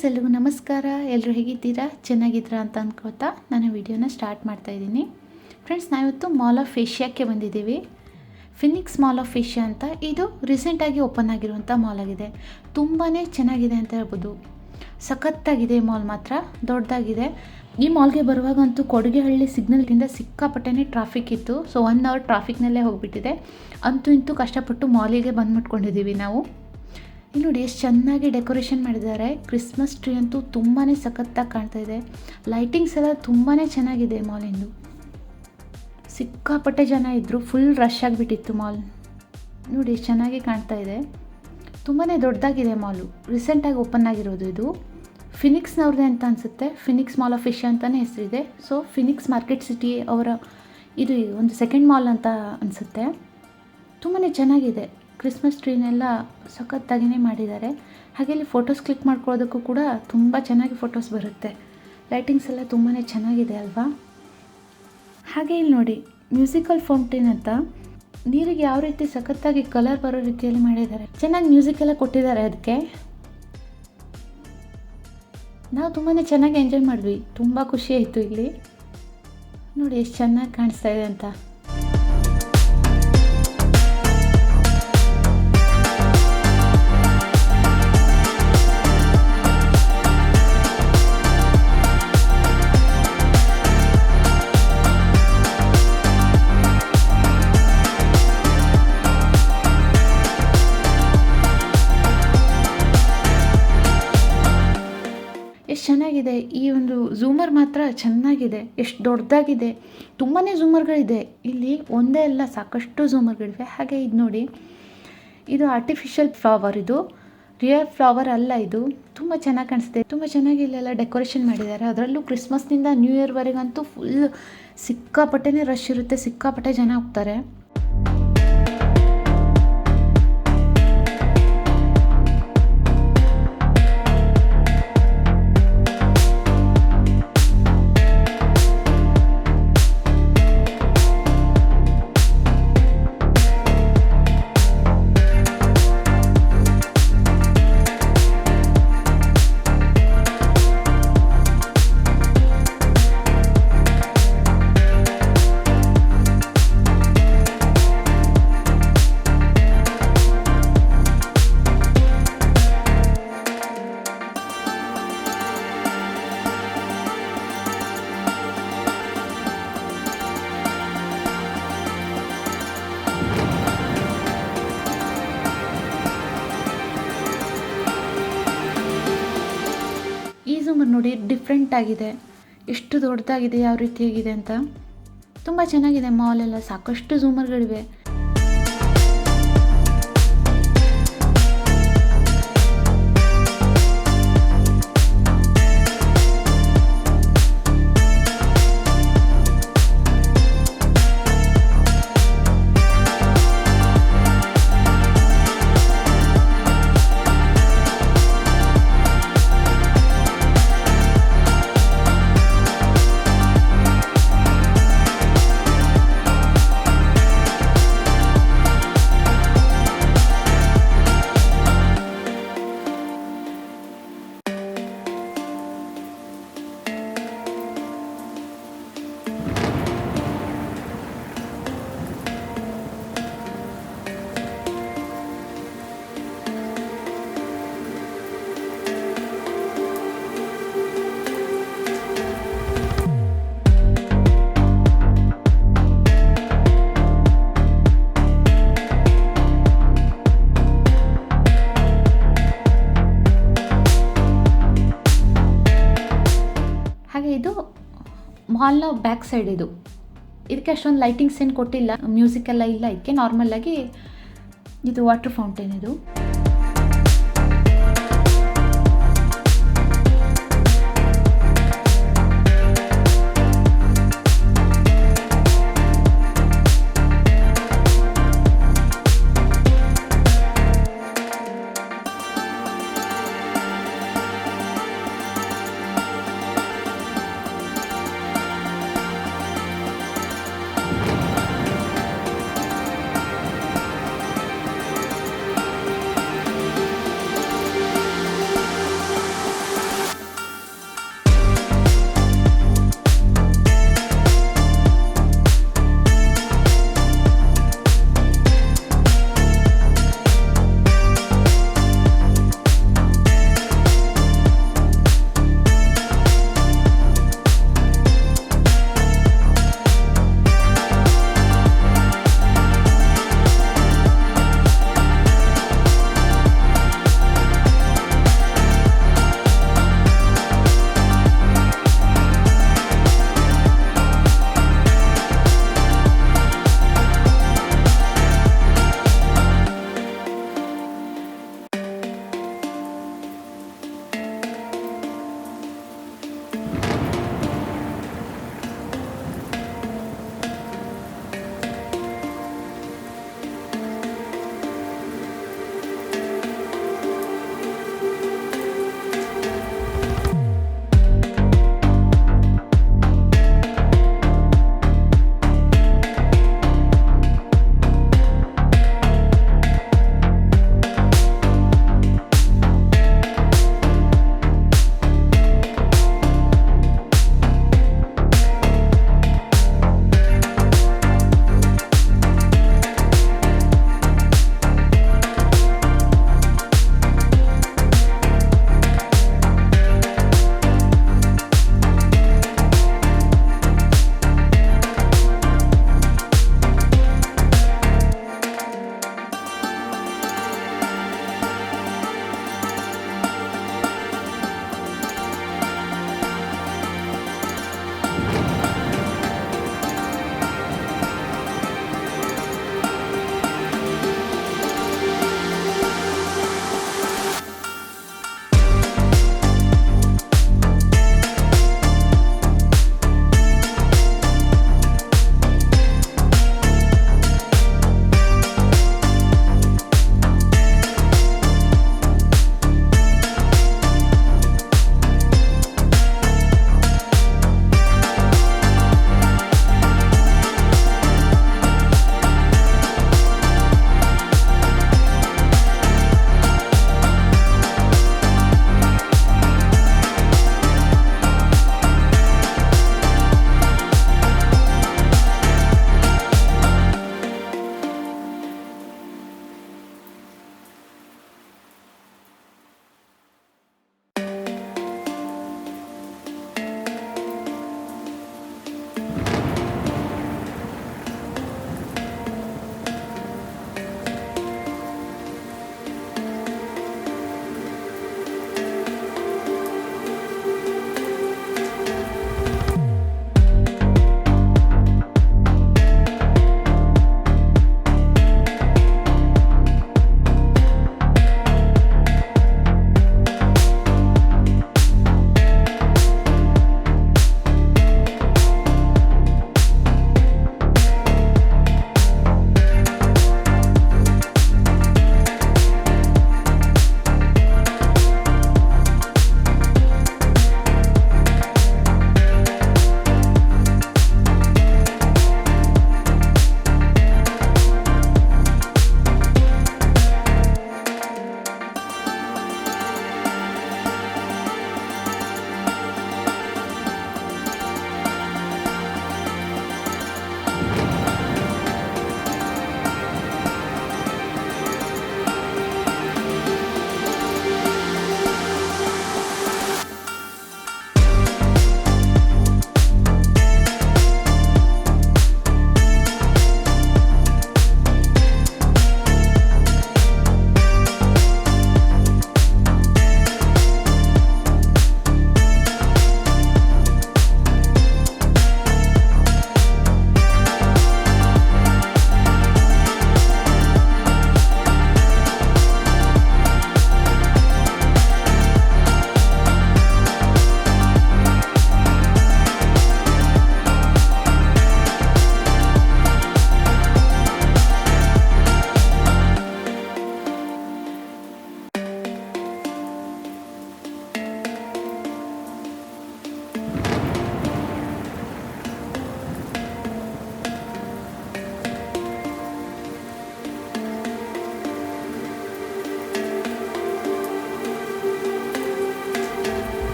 Friends, ಎಲ್ರಿಗೂ ನಮಸ್ಕಾರ. ಎಲ್ಲರೂ ಹೇಗಿದ್ದೀರಾ? ಚೆನ್ನಾಗಿದ್ದೀರಾ ಅಂತ ಅಂದ್ಕೊಳ್ತಾ ನಾನು ವಿಡಿಯೋನ ಸ್ಟಾರ್ಟ್ ಮಾಡ್ತಾಯಿದ್ದೀನಿ. ಫ್ರೆಂಡ್ಸ್, ನಾವಿವತ್ತು ಮಾಲ್ ಆಫ್ ಏಷ್ಯಾಕ್ಕೆ ಬಂದಿದ್ದೀವಿ. ಫಿನಿಕ್ಸ್ ಮಾಲ್ ಆಫ್ ಏಷ್ಯಾ ಅಂತ. ಇದು ರೀಸೆಂಟಾಗಿ ಓಪನ್ ಆಗಿರುವಂಥ ಮಾಲ್ ಆಗಿದೆ. ತುಂಬಾ ಚೆನ್ನಾಗಿದೆ ಅಂತ ಹೇಳ್ಬೋದು. ಸಖತ್ತಾಗಿದೆ ಮಾಲ್, ಮಾತ್ರ ದೊಡ್ಡದಾಗಿದೆ. ಈ ಮಾಲ್ಗೆ ಬರುವಾಗಂತೂ ಕೊಡುಗೆಹಳ್ಳಿ ಸಿಗ್ನಲ್ಗಿಂದ ಸಿಕ್ಕಾಪಟ್ಟೆ ಟ್ರಾಫಿಕ್ ಇತ್ತು. ಸೊ 1 ಅವರ್ ಟ್ರಾಫಿಕ್ನಲ್ಲೇ ಹೋಗಿಬಿಟ್ಟಿದೆ. ಅಂತೂ ಇಂತೂ ಕಷ್ಟಪಟ್ಟು ಮಾಲಿಗೆ ಬಂದುಬಿಟ್ಕೊಂಡಿದ್ದೀವಿ ನಾವು. ಇಲ್ಲಿ ನೋಡಿ ಎಷ್ಟು ಚೆನ್ನಾಗಿ ಡೆಕೋರೇಷನ್ ಮಾಡಿದ್ದಾರೆ. ಕ್ರಿಸ್ಮಸ್ ಟ್ರೀ ಅಂತೂ ತುಂಬಾ ಸಖತ್ತಾಗಿ ಕಾಣ್ತಾ ಇದೆ. ಲೈಟಿಂಗ್ಸ್ ಎಲ್ಲ ತುಂಬಾ ಚೆನ್ನಾಗಿದೆ ಮಾಲಿಂದು. ಸಿಕ್ಕಾಪಟ್ಟೆ ಜನ ಇದ್ದರು. ಫುಲ್ ರಶ್ ಆಗಿಬಿಟ್ಟಿತ್ತು ಮಾಲ್. ನೋಡಿ ಎಷ್ಟು ಚೆನ್ನಾಗಿ ಕಾಣ್ತಾ ಇದೆ. ತುಂಬಾ ದೊಡ್ಡದಾಗಿದೆ ಮಾಲು. ರೀಸೆಂಟಾಗಿ ಓಪನ್ ಆಗಿರೋದು ಇದು. ಫಿನಿಕ್ಸ್ನವ್ರದ್ದೇ ಅಂತ ಅನಿಸುತ್ತೆ. ಫಿನಿಕ್ಸ್ ಮಾಲ್ ಆಫ್ ಏಷ್ಯಾ ಅಂತಲೇ ಹೆಸರಿದೆ. ಸೊ ಫಿನಿಕ್ಸ್ ಮಾರ್ಕೆಟ್ ಸಿಟಿ ಅವರ ಇದು ಒಂದು ಸೆಕೆಂಡ್ ಮಾಲ್ ಅಂತ ಅನಿಸುತ್ತೆ. ತುಂಬಾ ಚೆನ್ನಾಗಿದೆ. ಕ್ರಿಸ್ಮಸ್ ಟ್ರೀನೆಲ್ಲ ಸಖತ್ತಾಗಿಯೇ ಮಾಡಿದ್ದಾರೆ. ಹಾಗೆ ಇಲ್ಲಿ ಫೋಟೋಸ್ ಕ್ಲಿಕ್ ಮಾಡ್ಕೊಳ್ಳೋದಕ್ಕೂ ಕೂಡ ತುಂಬ ಚೆನ್ನಾಗಿ ಫೋಟೋಸ್ ಬರುತ್ತೆ. ಲೈಟಿಂಗ್ಸ್ ಎಲ್ಲ ತುಂಬಾ ಚೆನ್ನಾಗಿದೆ ಅಲ್ವಾ? ಹಾಗೆ ಇಲ್ಲಿ ನೋಡಿ ಮ್ಯೂಸಿಕಲ್ ಫೌಂಟೇನ್ ಅಂತ. ನೀರಿಗೆ ಯಾವ ರೀತಿ ಸಖತ್ತಾಗಿ ಕಲರ್ ಬರೋ ರೀತಿಯಲ್ಲಿ ಮಾಡಿದ್ದಾರೆ. ಚೆನ್ನಾಗಿ ಮ್ಯೂಸಿಕ್ ಎಲ್ಲ ಕೊಟ್ಟಿದ್ದಾರೆ ಅದಕ್ಕೆ. ನಾವು ತುಂಬಾ ಚೆನ್ನಾಗಿ ಎಂಜಾಯ್ ಮಾಡಿದ್ವಿ. ತುಂಬ ಖುಷಿ ಆಯಿತು. ಇಲ್ಲಿ ನೋಡಿ ಎಷ್ಟು ಚೆನ್ನಾಗಿ ಕಾಣಿಸ್ತಾ ಇದೆ ಅಂತ. ಎಷ್ಟು ಚೆನ್ನಾಗಿದೆ. ಈ ಒಂದು ಝೂಮರ್ ಮಾತ್ರ ಚೆನ್ನಾಗಿದೆ. ಎಷ್ಟು ದೊಡ್ಡದಾಗಿದೆ. ತುಂಬಾ ಝೂಮರ್ಗಳಿದೆ ಇಲ್ಲಿ. ಒಂದೇ ಅಲ್ಲ, ಸಾಕಷ್ಟು ಝೂಮರ್ಗಳಿವೆ. ಹಾಗೆ ಇದು ನೋಡಿ, ಇದು ಆರ್ಟಿಫಿಷಿಯಲ್ ಫ್ಲವರ್. ಇದು ರಿಯಲ್ ಫ್ಲವರ್ ಅಲ್ಲ. ಇದು ತುಂಬ ಚೆನ್ನಾಗಿ ಕಾಣಿಸುತ್ತೆ. ತುಂಬ ಚೆನ್ನಾಗಿ ಇಲ್ಲೆಲ್ಲ ಡೆಕೋರೇಷನ್ ಮಾಡಿದ್ದಾರೆ. ಅದರಲ್ಲೂ ಕ್ರಿಸ್ಮಸ್ನಿಂದ ನ್ಯೂ ಇಯರ್ವರೆಗಂತೂ ಫುಲ್ ಸಿಕ್ಕಾಪಟ್ಟೆ ರಶ್ ಇರುತ್ತೆ. ಸಿಕ್ಕಾಪಟ್ಟೆ ಜನ ಹೋಗ್ತಾರೆ. ಈ ಝೂಮರ್ ನೋಡಿ ಡಿಫ್ರೆಂಟ್ ಆಗಿದೆ. ಎಷ್ಟು ದೊಡ್ಡದಾಗಿದೆ, ಯಾವ ರೀತಿಯಾಗಿದೆ ಅಂತ. ತುಂಬ ಚೆನ್ನಾಗಿದೆ ಮಾಲೆಲ್ಲ. ಸಾಕಷ್ಟು ಝೂಮರ್ಗಳಿವೆ. ಹಾಗೆ ಇದು ಮಾಲ್ನ ಬ್ಯಾಕ್ ಸೈಡ್. ಇದಕ್ಕೆ ಅಷ್ಟೊಂದು ಲೈಟಿಂಗ್ಸ್ ಏನು ಕೊಟ್ಟಿಲ್ಲ. ಮ್ಯೂಸಿಕ್ ಎಲ್ಲ ಇಲ್ಲ. ಇದಕ್ಕೆ ನಾರ್ಮಲ್ಲಾಗಿ ಇದು ವಾಟರ್ ಫೌಂಟೇನ್. ಇದು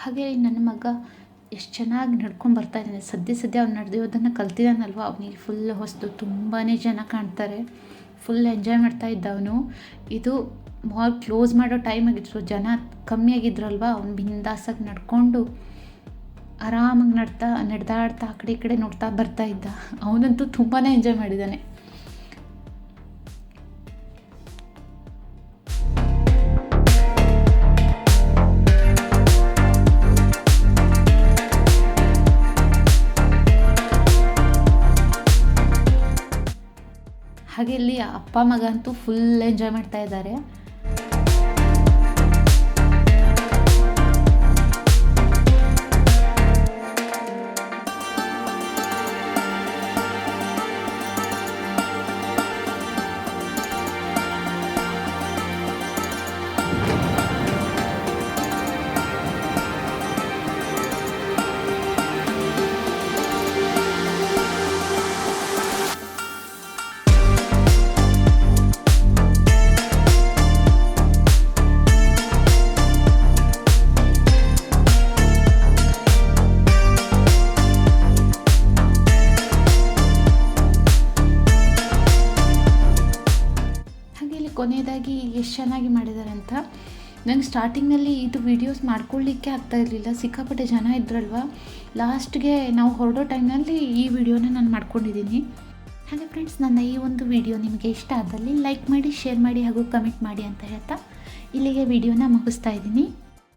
ಹಾಗೆ ನನ್ನ ಮಗ ಎಷ್ಟು ಚೆನ್ನಾಗಿ ನಡ್ಕೊಂಡು ಬರ್ತಾ ಇದ್ದಾನೆ. ಸದ್ಯ ಅವ್ನು ನಡೆಯೋದನ್ನು ಕಲ್ತಿದ್ದಾನಲ್ವ, ಅವನಿಗೆ ಫುಲ್ ಹೊಸದು. ತುಂಬಾ ಜನ ಕಾಣ್ತಾರೆ, ಫುಲ್ ಎಂಜಾಯ್ ಮಾಡ್ತಾ ಇದ್ದ ಅವನು. ಇದು ಮಾಲ್ ಕ್ಲೋಸ್ ಮಾಡೋ ಟೈಮ್ ಆಗಿದ್ರು, ಜನ ಕಮ್ಮಿ ಆಗಿದ್ರಲ್ವ, ಅವ್ನು ಬಿಂದಾಸಾಗಿ ನಡ್ಕೊಂಡು ಆರಾಮಾಗಿ ನಡೆದಾಡ್ತಾ ಆ ಕಡೆ ನೋಡ್ತಾ ಬರ್ತಾ ಇದ್ದ. ಅವನಂತೂ ತುಂಬಾ ಎಂಜಾಯ್ ಮಾಡಿದ್ದಾನೆ. ಹಾಗೆ ಇಲ್ಲಿ ಅಪ್ಪ ಮಗ ಅಂತೂ ಫುಲ್ ಎಂಜಾಯ್ ಮಾಡ್ತಾ ಇದ್ದಾರೆ. ಕೊನೆಯದಾಗಿ ಎಷ್ಟು ಚೆನ್ನಾಗಿ ಮಾಡಿದ್ದಾರೆ ಅಂತ. ನಂಗೆ ಸ್ಟಾರ್ಟಿಂಗ್ನಲ್ಲಿ ಇದು ವೀಡಿಯೋಸ್ ಮಾಡ್ಕೊಳ್ಳಿಕ್ಕೆ ಆಗ್ತಾ ಇರಲಿಲ್ಲ, ಸಿಕ್ಕಾಪಟ್ಟೆ ಜನ ಇದ್ರಲ್ವ. ಲಾಸ್ಟ್ಗೆ ನಾವು ಹೊರಡೋ ಟೈಮ್ನಲ್ಲಿ ಈ ವಿಡಿಯೋನ ನಾನು ಮಾಡ್ಕೊಂಡಿದ್ದೀನಿ. ಹಾಗೆ ಫ್ರೆಂಡ್ಸ್, ನನ್ನ ಈ ಒಂದು ವಿಡಿಯೋ ನಿಮಗೆ ಇಷ್ಟ ಆದಲ್ಲಿ ಲೈಕ್ ಮಾಡಿ, ಶೇರ್ ಮಾಡಿ ಹಾಗೂ ಕಮೆಂಟ್ ಮಾಡಿ ಅಂತ ಹೇಳ್ತಾ ಇಲ್ಲಿಗೆ ವಿಡಿಯೋನ ಮುಗಿಸ್ತಾ ಇದ್ದೀನಿ.